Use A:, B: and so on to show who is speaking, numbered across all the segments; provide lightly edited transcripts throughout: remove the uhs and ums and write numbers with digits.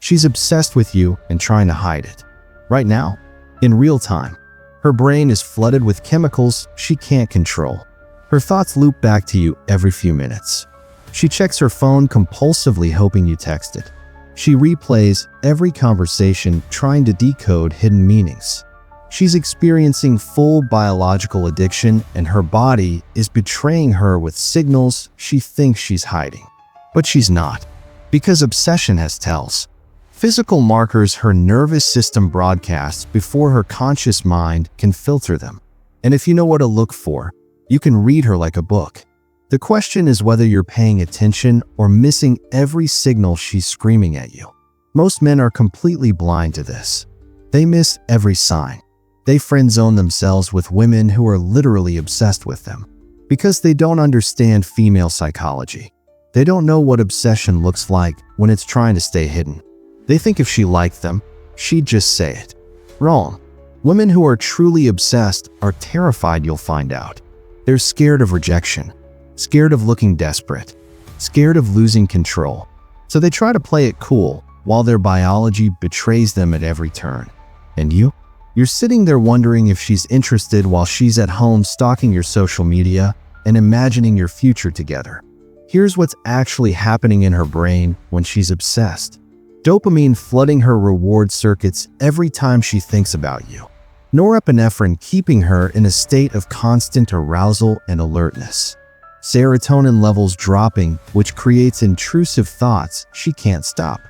A: She's obsessed with you and trying to hide it. Right now, in real time, her brain is flooded with chemicals she can't control. Her thoughts loop back to you every few minutes. She checks her phone compulsively hoping you text it. She replays every conversation trying to decode hidden meanings. She's experiencing full biological addiction and her body is betraying her with signals she thinks she's hiding. But she's not, because obsession has tells. Physical markers her nervous system broadcasts before her conscious mind can filter them. And if you know what to look for, you can read her like a book. The question is whether you're paying attention or missing every signal she's screaming at you. Most men are completely blind to this. They miss every sign. They friend zone themselves with women who are literally obsessed with them. Because they don't understand female psychology. They don't know what obsession looks like when it's trying to stay hidden. They think if she liked them, she'd just say it. Wrong. Women who are truly obsessed are terrified you'll find out. They're scared of rejection, scared of looking desperate, scared of losing control. So they try to play it cool while their biology betrays them at every turn. And you're sitting there wondering if she's interested while she's at home stalking your social media and imagining your future together. Here's what's actually happening in her brain when she's obsessed. Dopamine flooding her reward circuits every time she thinks about you. Norepinephrine keeping her in a state of constant arousal and alertness. Serotonin levels dropping, which creates intrusive thoughts she can't stop.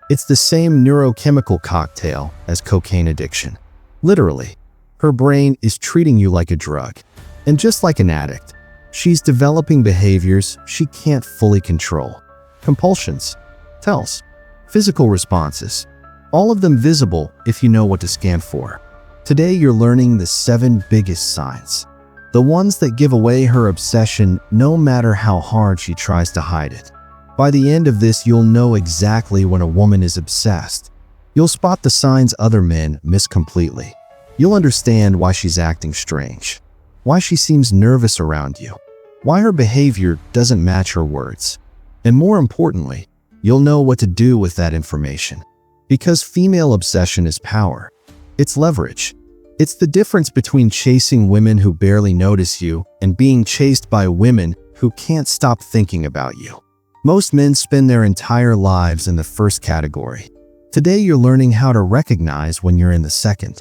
A: It's the same neurochemical cocktail as cocaine addiction. Literally, her brain is treating you like a drug. And just like an addict, she's developing behaviors she can't fully control. Compulsions, tells, physical responses, all of them visible if you know what to scan for. Today you're learning the 7 biggest signs. The ones that give away her obsession no matter how hard she tries to hide it. By the end of this, you'll know exactly when a woman is obsessed. You'll spot the signs other men miss completely. You'll understand why she's acting strange, why she seems nervous around you, why her behavior doesn't match her words. And more importantly, you'll know what to do with that information. Because female obsession is power. It's leverage. It's the difference between chasing women who barely notice you and being chased by women who can't stop thinking about you. Most men spend their entire lives in the first category. Today you're learning how to recognize when you're in the second.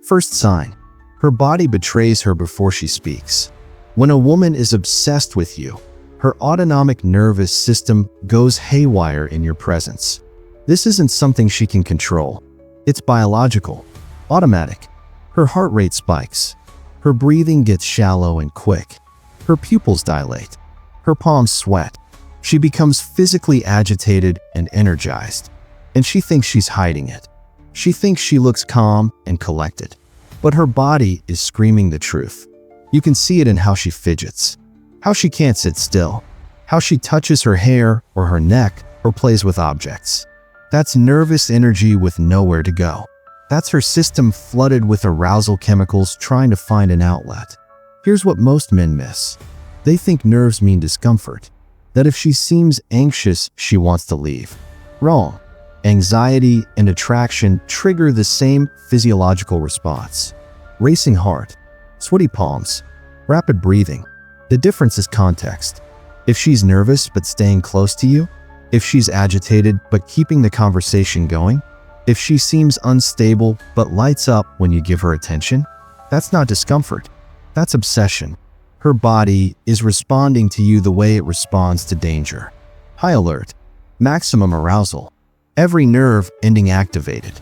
A: First sign, her body betrays her before she speaks. When a woman is obsessed with you, her autonomic nervous system goes haywire in your presence. This isn't something she can control. It's biological, automatic. Her heart rate spikes. Her breathing gets shallow and quick. Her pupils dilate. Her palms sweat. She becomes physically agitated and energized. And she thinks she's hiding it. She thinks she looks calm and collected. But her body is screaming the truth. You can see it in how she fidgets, how she can't sit still, how she touches her hair or her neck or plays with objects. That's nervous energy with nowhere to go. That's her system flooded with arousal chemicals trying to find an outlet. Here's what most men miss. They think nerves mean discomfort, that if she seems anxious, she wants to leave. Wrong. Anxiety and attraction trigger the same physiological response. Racing heart, sweaty palms, rapid breathing. The difference is context. If she's nervous but staying close to you, if she's agitated but keeping the conversation going, if she seems unstable but lights up when you give her attention, that's not discomfort. That's obsession. Her body is responding to you the way it responds to danger. High alert, maximum arousal, every nerve ending activated.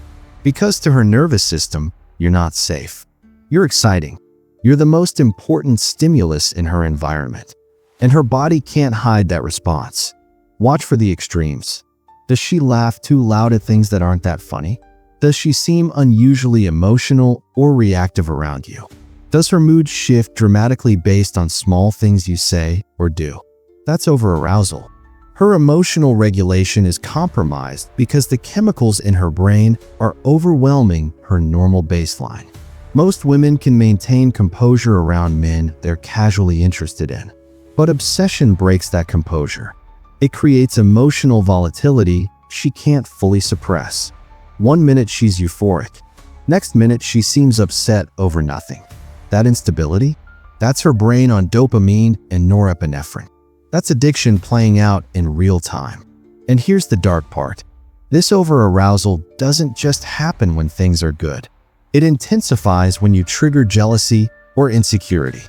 A: Because to her nervous system, you're not safe. You're exciting. You're the most important stimulus in her environment. And her body can't hide that response. Watch for the extremes. Does she laugh too loud at things that aren't that funny? Does she seem unusually emotional or reactive around you? Does her mood shift dramatically based on small things you say or do? That's over-arousal. Her emotional regulation is compromised because the chemicals in her brain are overwhelming her normal baseline. Most women can maintain composure around men they're casually interested in. But obsession breaks that composure. It creates emotional volatility, she can't fully suppress. One minute she's euphoric. Next minute she seems upset over nothing. That instability? That's her brain on dopamine and norepinephrine. That's addiction playing out in real time. And here's the dark part. This over-arousal doesn't just happen when things are good. It intensifies when you trigger jealousy or insecurity.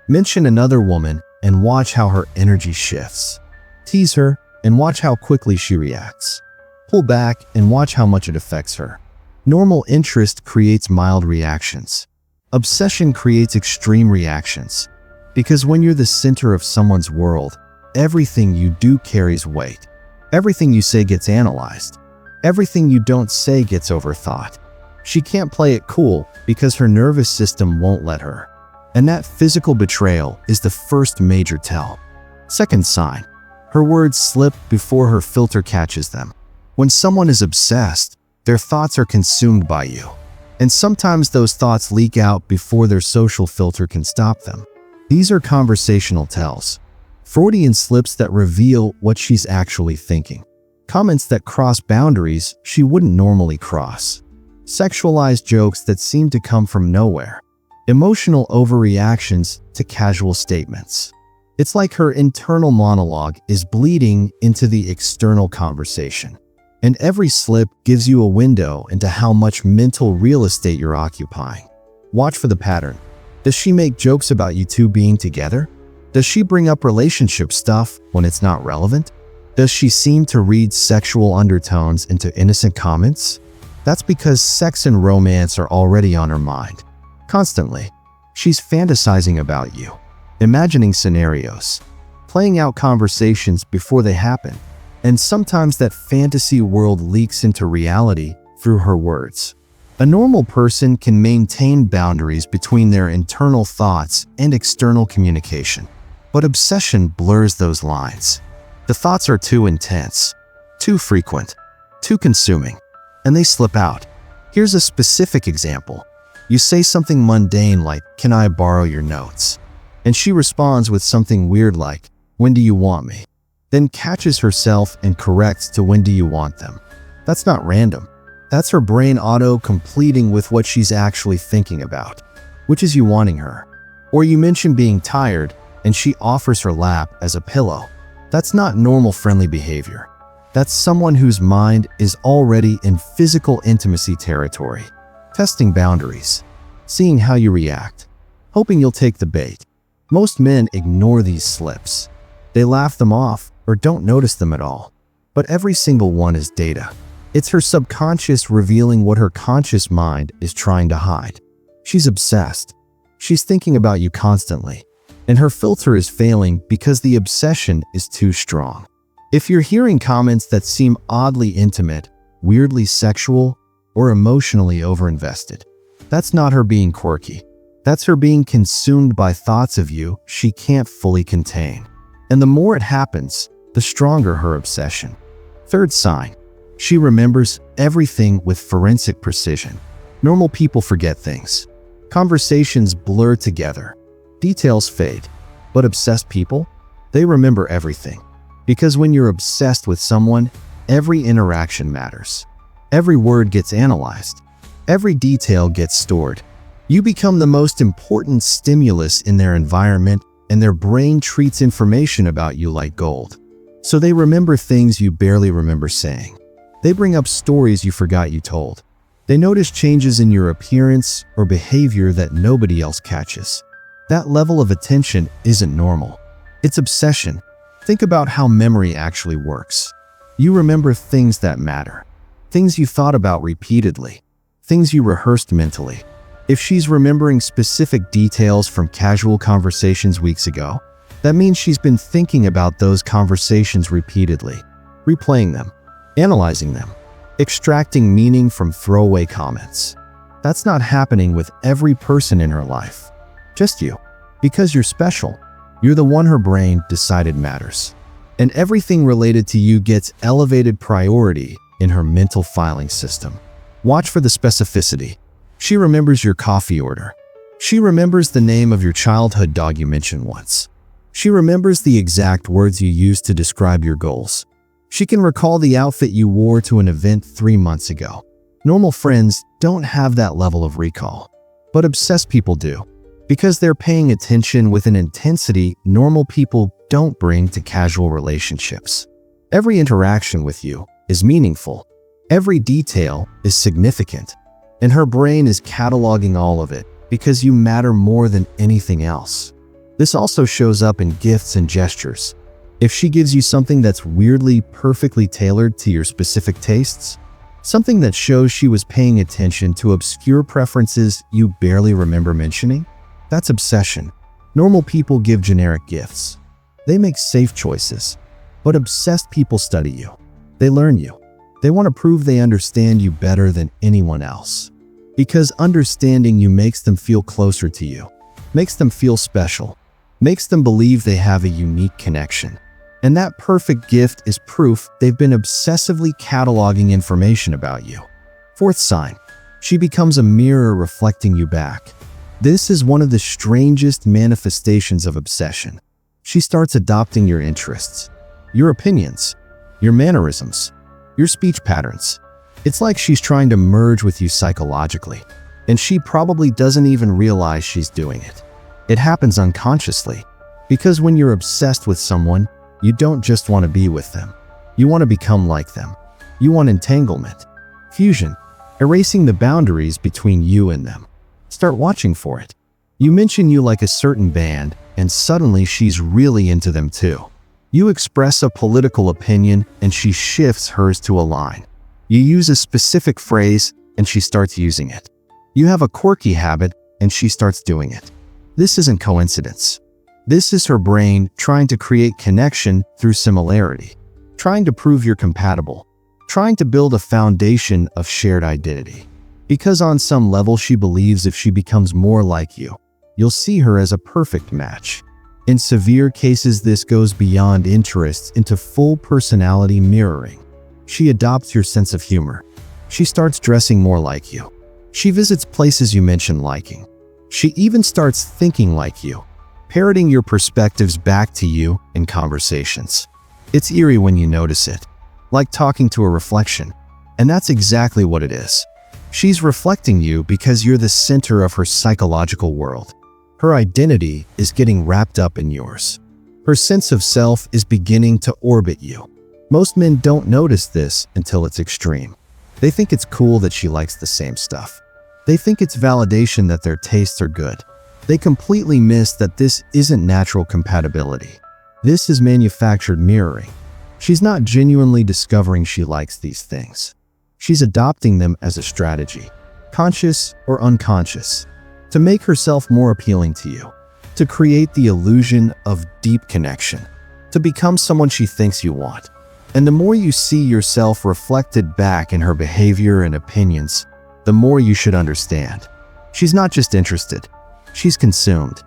A: Mention another woman and watch how her energy shifts. Tease her and watch how quickly she reacts. Pull back and watch how much it affects her. Normal interest creates mild reactions. Obsession creates extreme reactions. Because when you're the center of someone's world, everything you do carries weight. Everything you say gets analyzed. Everything you don't say gets overthought. She can't play it cool because her nervous system won't let her. And that physical betrayal is the first major tell. Second sign, her words slip before her filter catches them. When someone is obsessed, their thoughts are consumed by you. And sometimes those thoughts leak out before their social filter can stop them. These are conversational tells. Freudian slips that reveal what she's actually thinking. Comments that cross boundaries she wouldn't normally cross. Sexualized jokes that seem to come from nowhere. Emotional overreactions to casual statements. It's like her internal monologue is bleeding into the external conversation. And every slip gives you a window into how much mental real estate you're occupying. Watch for the pattern. Does she make jokes about you two being together? Does she bring up relationship stuff when it's not relevant? Does she seem to read sexual undertones into innocent comments? That's because sex and romance are already on her mind. Constantly. She's fantasizing about you, imagining scenarios, playing out conversations before they happen. And sometimes that fantasy world leaks into reality through her words. A normal person can maintain boundaries between their internal thoughts and external communication. But obsession blurs those lines. The thoughts are too intense, too frequent, too consuming, and they slip out. Here's a specific example. You say something mundane like, "Can I borrow your notes?" And she responds with something weird like, "When do you want me?" Then catches herself and corrects to "When do you want them?" That's not random. That's her brain auto-completing with what she's actually thinking about, which is you wanting her. Or you mention being tired, and she offers her lap as a pillow. That's not normal friendly behavior. That's someone whose mind is already in physical intimacy territory, testing boundaries, seeing how you react, hoping you'll take the bait. Most men ignore these slips. They laugh them off or don't notice them at all. But every single one is data. It's her subconscious revealing what her conscious mind is trying to hide. She's obsessed. She's thinking about you constantly. And her filter is failing because the obsession is too strong. If you're hearing comments that seem oddly intimate, weirdly sexual, or emotionally overinvested, that's not her being quirky. That's her being consumed by thoughts of you she can't fully contain. And the more it happens, the stronger her obsession. Third sign, she remembers everything with forensic precision. Normal people forget things. Conversations blur together. Details fade. But obsessed people, they remember everything. Because when you're obsessed with someone, every interaction matters. Every word gets analyzed. Every detail gets stored. You become the most important stimulus in their environment, and their brain treats information about you like gold. So they remember things you barely remember saying. They bring up stories you forgot you told. They notice changes in your appearance or behavior that nobody else catches. That level of attention isn't normal. It's obsession. Think about how memory actually works. You remember things that matter. Things you thought about repeatedly. Things you rehearsed mentally. If she's remembering specific details from casual conversations weeks ago, that means she's been thinking about those conversations repeatedly, replaying them, analyzing them, extracting meaning from throwaway comments. That's not happening with every person in her life. Just you. Because you're special. You're the one her brain decided matters. And everything related to you gets elevated priority in her mental filing system. Watch for the specificity. She remembers your coffee order. She remembers the name of your childhood dog you mentioned once. She remembers the exact words you used to describe your goals. She can recall the outfit you wore to an event 3 months ago. Normal friends don't have that level of recall, but obsessed people do, because they're paying attention with an intensity normal people don't bring to casual relationships. Every interaction with you is meaningful. Every detail is significant, and her brain is cataloging all of it because you matter more than anything else. This also shows up in gifts and gestures. If she gives you something that's weirdly perfectly tailored to your specific tastes, something that shows she was paying attention to obscure preferences you barely remember mentioning, that's obsession. Normal people give generic gifts. They make safe choices, but obsessed people study you. They learn you. They want to prove they understand you better than anyone else. Because understanding you makes them feel closer to you, makes them feel special, makes them believe they have a unique connection. And that perfect gift is proof they've been obsessively cataloging information about you. Fourth sign, she becomes a mirror reflecting you back. This is one of the strangest manifestations of obsession. She starts adopting your interests, your opinions, your mannerisms, your speech patterns. It's like she's trying to merge with you psychologically, and she probably doesn't even realize she's doing it. It happens unconsciously, because when you're obsessed with someone, you don't just want to be with them. You want to become like them. You want entanglement, fusion, erasing the boundaries between you and them. Start watching for it. You mention you like a certain band, and suddenly she's really into them too. You express a political opinion, and she shifts hers to align. You use a specific phrase, and she starts using it. You have a quirky habit, and she starts doing it. This isn't coincidence. This is her brain trying to create connection through similarity, trying to prove you're compatible, trying to build a foundation of shared identity. Because on some level she believes if she becomes more like you, you'll see her as a perfect match. In severe cases, this goes beyond interests into full personality mirroring. She adopts your sense of humor. She starts dressing more like you. She visits places you mention liking. She even starts thinking like you, parroting your perspectives back to you in conversations. It's eerie when you notice it, like talking to a reflection. And that's exactly what it is. She's reflecting you because you're the center of her psychological world. Her identity is getting wrapped up in yours. Her sense of self is beginning to orbit you. Most men don't notice this until it's extreme. They think it's cool that she likes the same stuff. They think it's validation that their tastes are good. They completely miss that this isn't natural compatibility. This is manufactured mirroring. She's not genuinely discovering she likes these things. She's adopting them as a strategy, conscious or unconscious, to make herself more appealing to you, to create the illusion of deep connection, to become someone she thinks you want. And the more you see yourself reflected back in her behavior and opinions, the more you should understand. She's not just interested, she's consumed.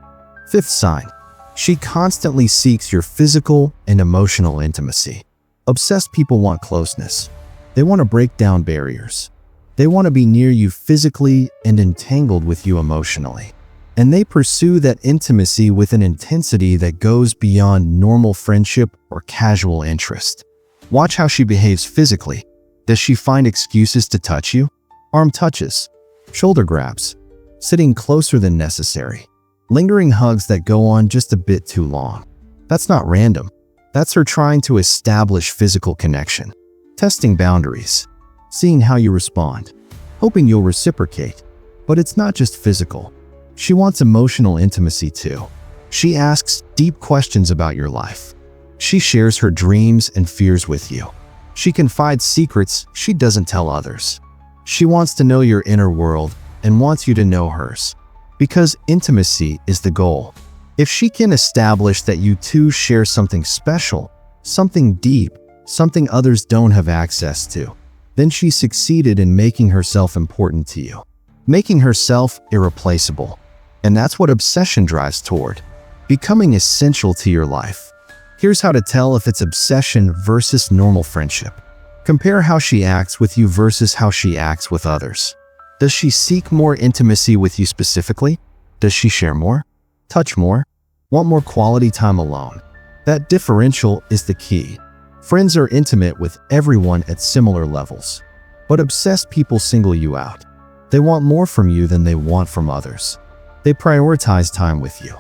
A: Fifth sign, she constantly seeks your physical and emotional intimacy. Obsessed people want closeness. They want to break down barriers. They want to be near you physically and entangled with you emotionally. And they pursue that intimacy with an intensity that goes beyond normal friendship or casual interest. Watch how she behaves physically. Does she find excuses to touch you? Arm touches, shoulder grabs, sitting closer than necessary, lingering hugs that go on just a bit too long. That's not random. That's her trying to establish physical connection, testing boundaries, seeing how you respond, hoping you'll reciprocate. But it's not just physical. She wants emotional intimacy too. She asks deep questions about your life. She shares her dreams and fears with you. She confides secrets she doesn't tell others. She wants to know your inner world and wants you to know hers. Because intimacy is the goal. If she can establish that you two share something special, something deep, something others don't have access to, then she succeeded in making herself important to you, making herself irreplaceable. And that's what obsession drives toward, becoming essential to your life. Here's how to tell if it's obsession versus normal friendship. Compare how she acts with you versus how she acts with others. Does she seek more intimacy with you specifically? Does she share more? Touch more? Want more quality time alone? That differential is the key. Friends are intimate with everyone at similar levels. But obsessed people single you out. They want more from you than they want from others. They prioritize time with you.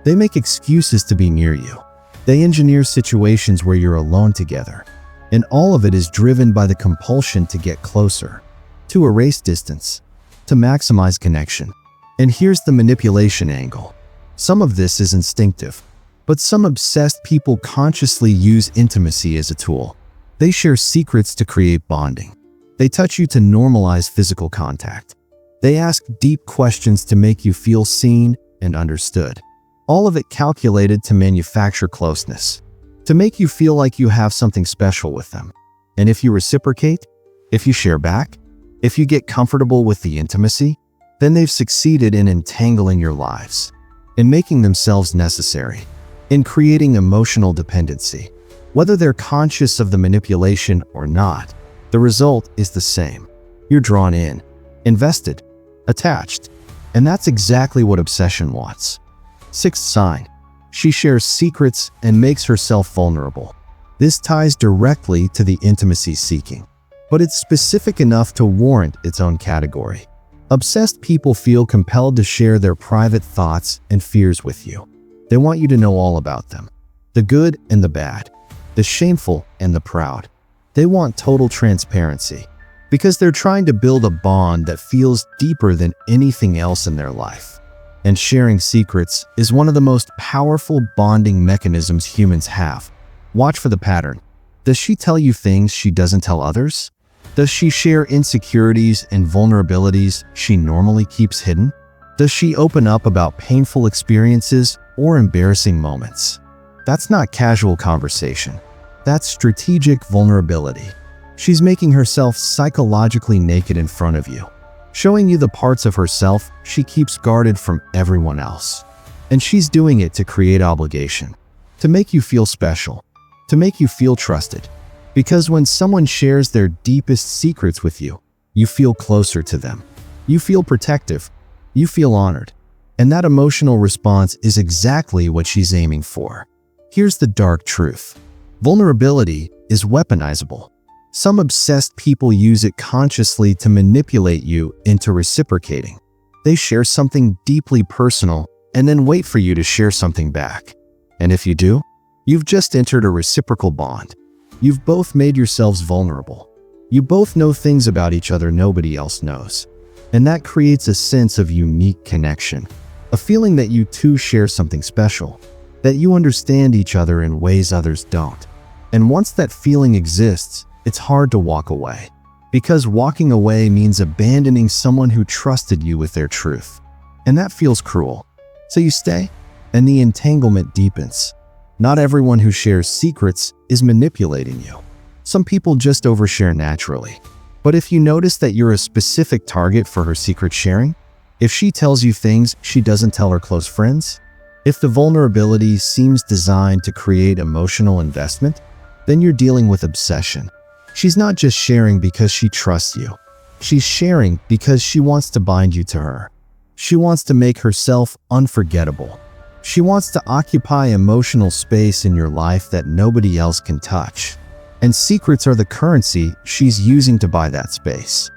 A: They make excuses to be near you. They engineer situations where you're alone together. And all of it is driven by the compulsion to get closer, to erase distance, to maximize connection. And here's the manipulation angle. Some of this is instinctive, but some obsessed people consciously use intimacy as a tool. They share secrets to create bonding. They touch you to normalize physical contact. They ask deep questions to make you feel seen and understood. All of it calculated to manufacture closeness, to make you feel like you have something special with them. And if you reciprocate, if you share back, if you get comfortable with the intimacy, then they've succeeded in entangling your lives, in making themselves necessary, in creating emotional dependency. Whether they're conscious of the manipulation or not, the result is the same. You're drawn in, invested, attached, and that's exactly what obsession wants. Sixth sign. She shares secrets and makes herself vulnerable. This ties directly to the intimacy seeking, but it's specific enough to warrant its own category. Obsessed people feel compelled to share their private thoughts and fears with you. They want you to know all about them, the good and the bad, the shameful and the proud. They want total transparency because they're trying to build a bond that feels deeper than anything else in their life. And sharing secrets is one of the most powerful bonding mechanisms humans have. Watch for the pattern. Does she tell you things she doesn't tell others? Does she share insecurities and vulnerabilities she normally keeps hidden? Does she open up about painful experiences or embarrassing moments? That's not casual conversation. That's strategic vulnerability. She's making herself psychologically naked in front of you, showing you the parts of herself she keeps guarded from everyone else. And she's doing it to create obligation, to make you feel special, to make you feel trusted. Because when someone shares their deepest secrets with you, you feel closer to them. You feel protective. You feel honored. And that emotional response is exactly what she's aiming for. Here's the dark truth. Vulnerability is weaponizable. Some obsessed people use it consciously to manipulate you into reciprocating. They share something deeply personal and then wait for you to share something back. And if you do, you've just entered a reciprocal bond. You've both made yourselves vulnerable. You both know things about each other nobody else knows. And that creates a sense of unique connection, a feeling that you two share something special, that you understand each other in ways others don't. And once that feeling exists, it's hard to walk away. Because walking away means abandoning someone who trusted you with their truth. And that feels cruel. So you stay, and the entanglement deepens. Not everyone who shares secrets is manipulating you. Some people just overshare naturally. But if you notice that you're a specific target for her secret sharing, if she tells you things she doesn't tell her close friends, if the vulnerability seems designed to create emotional investment, then you're dealing with obsession. She's not just sharing because she trusts you. She's sharing because she wants to bind you to her. She wants to make herself unforgettable. She wants to occupy emotional space in your life that nobody else can touch. And secrets are the currency she's using to buy that space.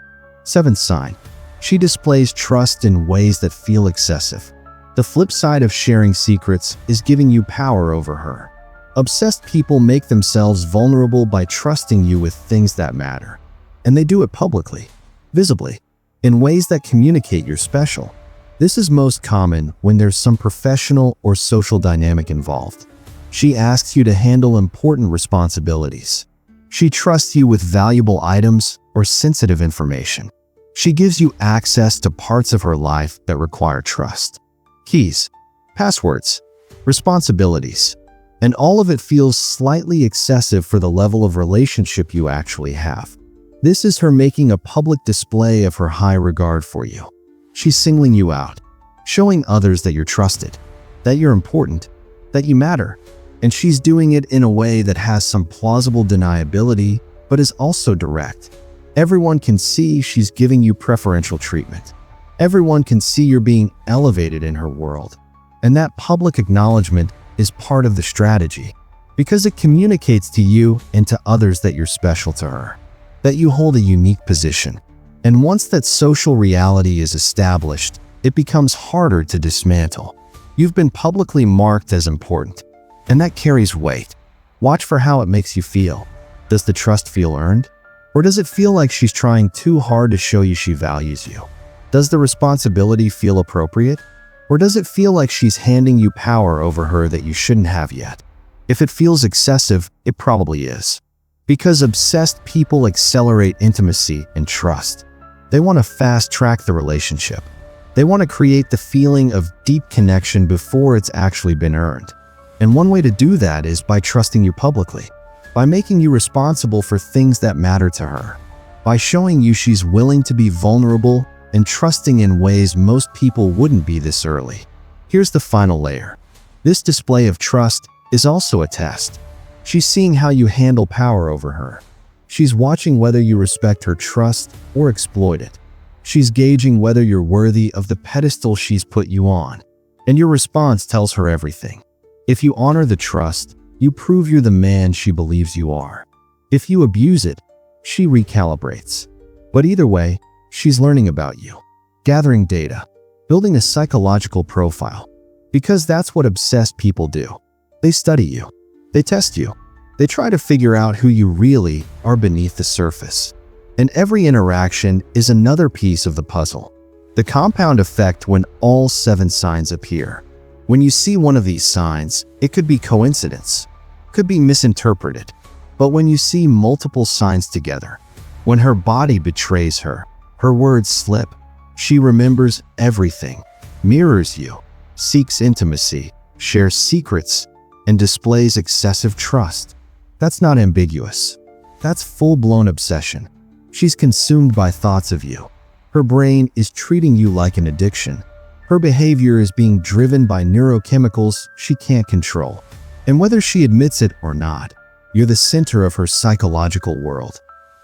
A: Seventh sign. She displays trust in ways that feel excessive. The flip side of sharing secrets is giving you power over her. Obsessed people make themselves vulnerable by trusting you with things that matter. And they do it publicly, visibly, in ways that communicate you're special. This is most common when there's some professional or social dynamic involved. She asks you to handle important responsibilities. She trusts you with valuable items or sensitive information. She gives you access to parts of her life that require trust. Keys, passwords, responsibilities. And all of it feels slightly excessive for the level of relationship you actually have. This is her making a public display of her high regard for you. She's singling you out, showing others that you're trusted, that you're important, that you matter. And she's doing it in a way that has some plausible deniability, but is also direct. Everyone can see she's giving you preferential treatment. Everyone can see you're being elevated in her world. And that public acknowledgement is part of the strategy. Because it communicates to you and to others that you're special to her, that you hold a unique position. And once that social reality is established, it becomes harder to dismantle. You've been publicly marked as important, and that carries weight. Watch for how it makes you feel. Does the trust feel earned? Or does it feel like she's trying too hard to show you she values you? Does the responsibility feel appropriate? Or does it feel like she's handing you power over her that you shouldn't have yet? If it feels excessive, it probably is. Because obsessed people accelerate intimacy and trust. They want to fast-track the relationship. They want to create the feeling of deep connection before it's actually been earned. And one way to do that is by trusting you publicly, by making you responsible for things that matter to her, by showing you she's willing to be vulnerable and trusting in ways most people wouldn't be this early. Here's the final layer. This display of trust is also a test. She's seeing how you handle power over her. She's watching whether you respect her trust or exploit it. She's gauging whether you're worthy of the pedestal she's put you on. And your response tells her everything. If you honor the trust, you prove you're the man she believes you are. If you abuse it, she recalibrates. But either way, she's learning about you, gathering data, building a psychological profile. Because that's what obsessed people do. They study you. They test you. They try to figure out who you really are beneath the surface. And every interaction is another piece of the puzzle. The compound effect when all 7 signs appear. When you see one of these signs, it could be coincidence, could be misinterpreted. But when you see multiple signs together, when her body betrays her, her words slip, she remembers everything, mirrors you, seeks intimacy, shares secrets, and displays excessive trust. That's not ambiguous. That's full-blown obsession. She's consumed by thoughts of you. Her brain is treating you like an addiction. Her behavior is being driven by neurochemicals she can't control. And whether she admits it or not, you're the center of her psychological world.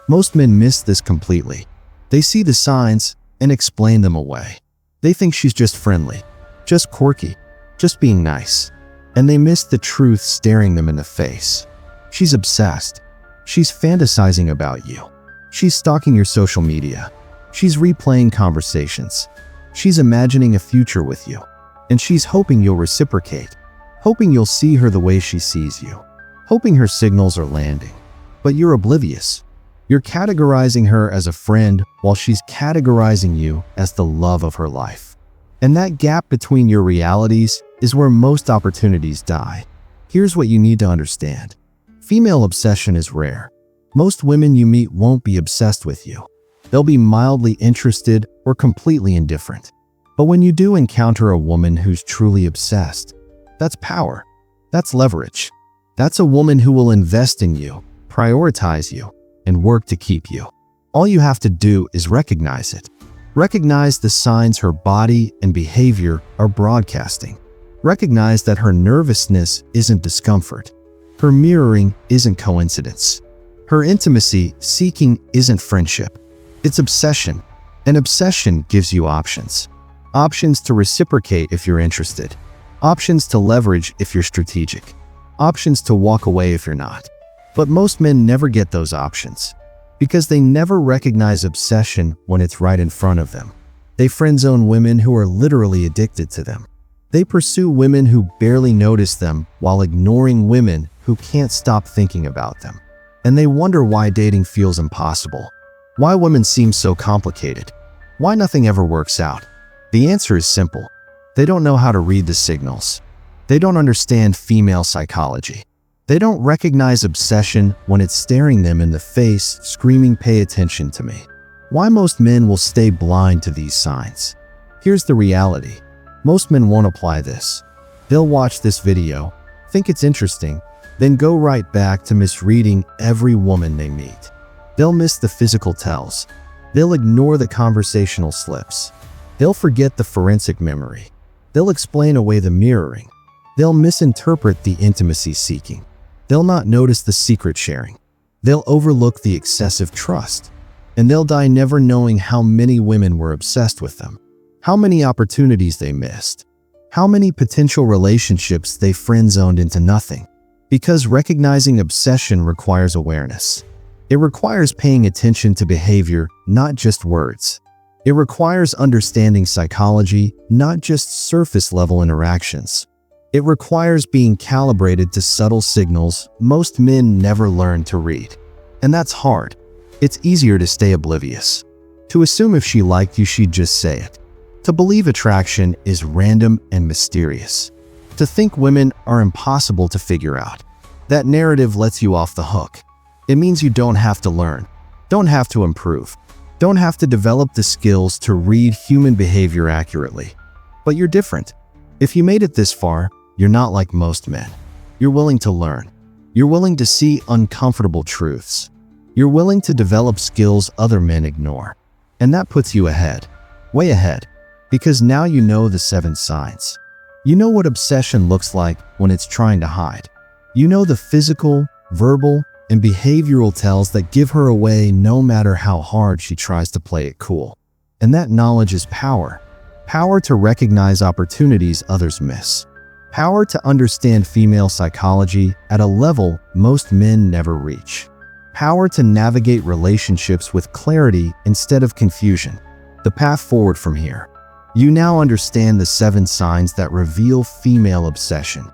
A: Most men miss this completely. They see the signs and explain them away. They think she's just friendly, just quirky, just being nice. And they miss the truth staring them in the face. She's obsessed. She's fantasizing about you. She's stalking your social media. She's replaying conversations. She's imagining a future with you. And she's hoping you'll reciprocate. Hoping you'll see her the way she sees you. Hoping her signals are landing. But you're oblivious. You're categorizing her as a friend while she's categorizing you as the love of her life. And that gap between your realities is where most opportunities die. Here's what you need to understand. Female obsession is rare. Most women you meet won't be obsessed with you. They'll be mildly interested or completely indifferent. But when you do encounter a woman who's truly obsessed, that's power. That's leverage. That's a woman who will invest in you, prioritize you, and work to keep you. All you have to do is recognize it. Recognize the signs her body and behavior are broadcasting. Recognize that her nervousness isn't discomfort. Her mirroring isn't coincidence. Her intimacy seeking isn't friendship. It's obsession. And obsession gives you options. Options to reciprocate if you're interested. Options to leverage if you're strategic. Options to walk away if you're not. But most men never get those options because they never recognize obsession when it's right in front of them. They friend-zone women who are literally addicted to them. They pursue women who barely notice them while ignoring women who can't stop thinking about them. And they wonder why dating feels impossible. Why women seem so complicated. Why nothing ever works out. The answer is simple. They don't know how to read the signals. They don't understand female psychology. They don't recognize obsession when it's staring them in the face, screaming, "Pay attention to me." Why most men will stay blind to these signs. Here's the reality. Most men won't apply this. They'll watch this video, think it's interesting, then go right back to misreading every woman they meet. They'll miss the physical tells. They'll ignore the conversational slips. They'll forget the forensic memory. They'll explain away the mirroring. They'll misinterpret the intimacy seeking. They'll not notice the secret sharing. They'll overlook the excessive trust. And they'll die never knowing how many women were obsessed with them, how many opportunities they missed, how many potential relationships they friend-zoned into nothing. Because recognizing obsession requires awareness. It requires paying attention to behavior, not just words. It requires understanding psychology, not just surface-level interactions. It requires being calibrated to subtle signals most men never learn to read. And that's hard. It's easier to stay oblivious. To assume if she liked you, she'd just say it. To believe attraction is random and mysterious. To think women are impossible to figure out. That narrative lets you off the hook. It means you don't have to learn, don't have to improve, don't have to develop the skills to read human behavior accurately. But you're different. If you made it this far, you're not like most men. You're willing to learn. You're willing to see uncomfortable truths. You're willing to develop skills other men ignore. And that puts you ahead, way ahead, because now you know the 7 signs. You know what obsession looks like when it's trying to hide. You know the physical, verbal, and behavioral tells that give her away no matter how hard she tries to play it cool. And that knowledge is power. Power to recognize opportunities others miss. Power to understand female psychology at a level most men never reach. Power to navigate relationships with clarity instead of confusion. The path forward from here. You now understand the 7 signs that reveal female obsession.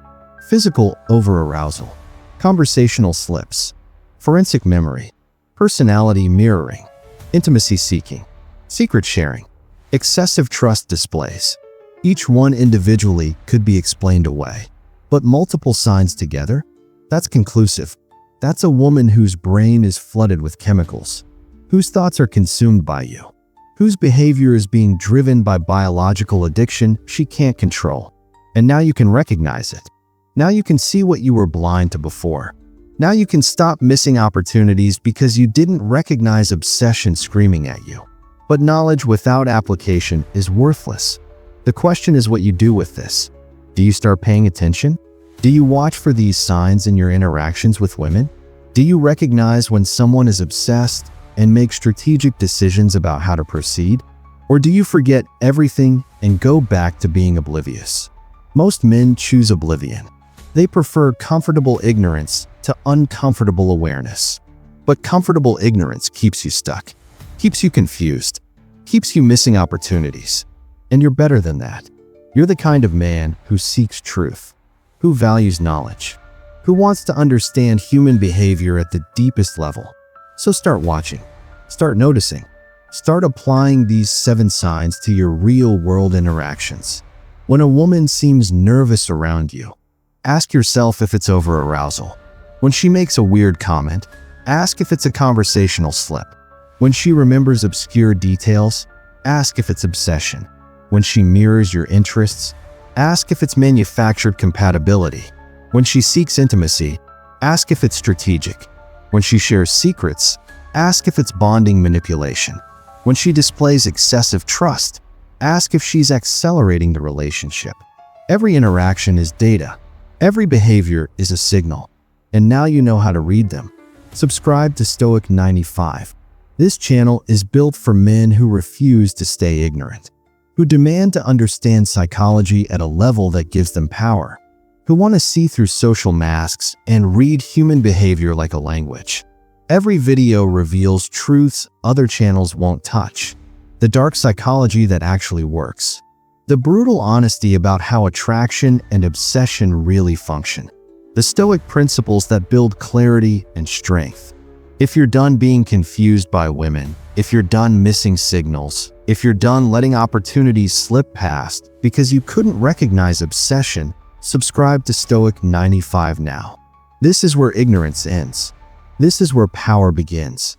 A: Physical over-arousal. Conversational slips. Forensic memory. Personality mirroring. Intimacy seeking. Secret sharing. Excessive trust displays. Each one individually could be explained away. But multiple signs together? That's conclusive. That's a woman whose brain is flooded with chemicals. Whose thoughts are consumed by you. Whose behavior is being driven by biological addiction she can't control. And now you can recognize it. Now you can see what you were blind to before. Now you can stop missing opportunities because you didn't recognize obsession screaming at you. But knowledge without application is worthless. The question is what you do with this. Do you start paying attention? Do you watch for these signs in your interactions with women? Do you recognize when someone is obsessed and make strategic decisions about how to proceed? Or do you forget everything and go back to being oblivious? Most men choose oblivion. They prefer comfortable ignorance to uncomfortable awareness. But comfortable ignorance keeps you stuck, keeps you confused, keeps you missing opportunities. And you're better than that. You're the kind of man who seeks truth, who values knowledge, who wants to understand human behavior at the deepest level. So start watching, start noticing, start applying these 7 signs to your real-world interactions. When a woman seems nervous around you, ask yourself if it's over-arousal. When she makes a weird comment, ask if it's a conversational slip. When she remembers obscure details, ask if it's obsession. When she mirrors your interests, ask if it's manufactured compatibility. When she seeks intimacy, ask if it's strategic. When she shares secrets, ask if it's bonding manipulation. When she displays excessive trust, ask if she's accelerating the relationship. Every interaction is data. Every behavior is a signal. And now you know how to read them. Subscribe to Stoic 95. This channel is built for men who refuse to stay ignorant, who demand to understand psychology at a level that gives them power, who want to see through social masks and read human behavior like a language. Every video reveals truths other channels won't touch, the dark psychology that actually works, the brutal honesty about how attraction and obsession really function, the stoic principles that build clarity and strength. If you're done being confused by women, if you're done missing signals, if you're done letting opportunities slip past because you couldn't recognize obsession, subscribe to Stoic 95 now. This is where ignorance ends. This is where power begins.